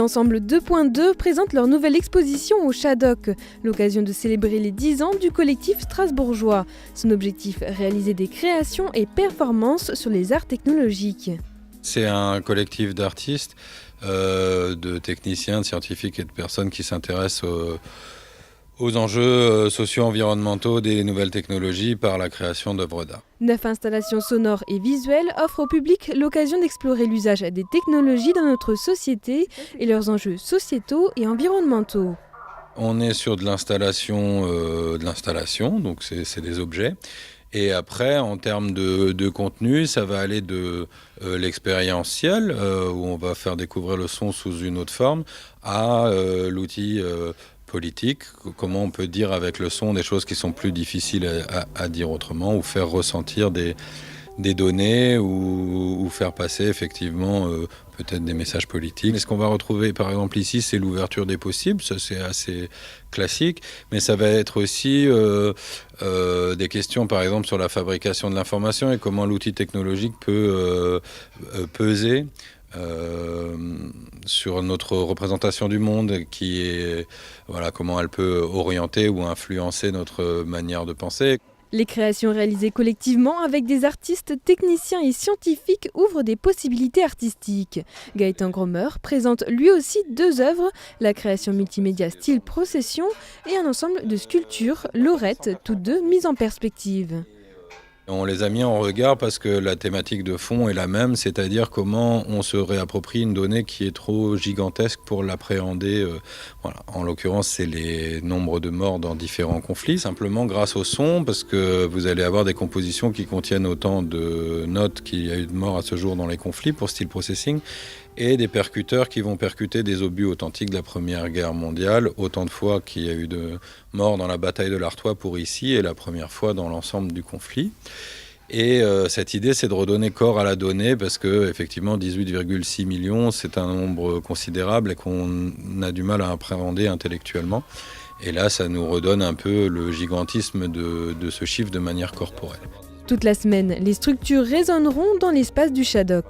Les Ensembles 2.2 présentent leur nouvelle exposition au Shadok, l'occasion de célébrer les 10 ans du collectif strasbourgeois. Son objectif, réaliser des créations et performances sur les arts technologiques. C'est un collectif d'artistes, de techniciens, de scientifiques et de personnes qui s'intéressent aux enjeux socio-environnementaux des nouvelles technologies par la création d'œuvres d'art. 9 installations sonores et visuelles offrent au public l'occasion d'explorer l'usage des technologies dans notre société et leurs enjeux sociétaux et environnementaux. On est sur de l'installation, donc c'est des objets. Et après, en termes de contenu, ça va aller de l'expérientiel, où on va faire découvrir le son sous une autre forme, à l'outil politique, comment on peut dire avec le son des choses qui sont plus difficiles à dire autrement, ou faire ressentir des données, ou faire passer effectivement peut-être des messages politiques. Et ce qu'on va retrouver par exemple ici, c'est l'ouverture des possibles, ça c'est assez classique, mais ça va être aussi des questions par exemple sur la fabrication de l'information et comment l'outil technologique peut peser sur notre représentation du monde, qui est comment elle peut orienter ou influencer notre manière de penser. Les créations réalisées collectivement avec des artistes, techniciens et scientifiques ouvrent des possibilités artistiques. Gaëtan Grommer présente lui aussi 2 œuvres, la création multimédia style procession et un ensemble de sculptures, Lorette, toutes 2 mises en perspective. On les a mis en regard parce que la thématique de fond est la même, c'est-à-dire comment on se réapproprie une donnée qui est trop gigantesque pour l'appréhender. En l'occurrence, c'est les nombres de morts dans différents conflits, simplement grâce au son, parce que vous allez avoir des compositions qui contiennent autant de notes qu'il y a eu de morts à ce jour dans les conflits pour style processing, et des percuteurs qui vont percuter des obus authentiques de la Première Guerre mondiale, autant de fois qu'il y a eu de morts dans la bataille de l'Artois pour ici, et la première fois dans l'ensemble du conflit. Et cette idée, c'est de redonner corps à la donnée, parce que effectivement 18,6 millions, c'est un nombre considérable et qu'on a du mal à appréhender intellectuellement. Et là, ça nous redonne un peu le gigantisme de ce chiffre de manière corporelle. Toute la semaine, les structures résonneront dans l'espace du Shadok.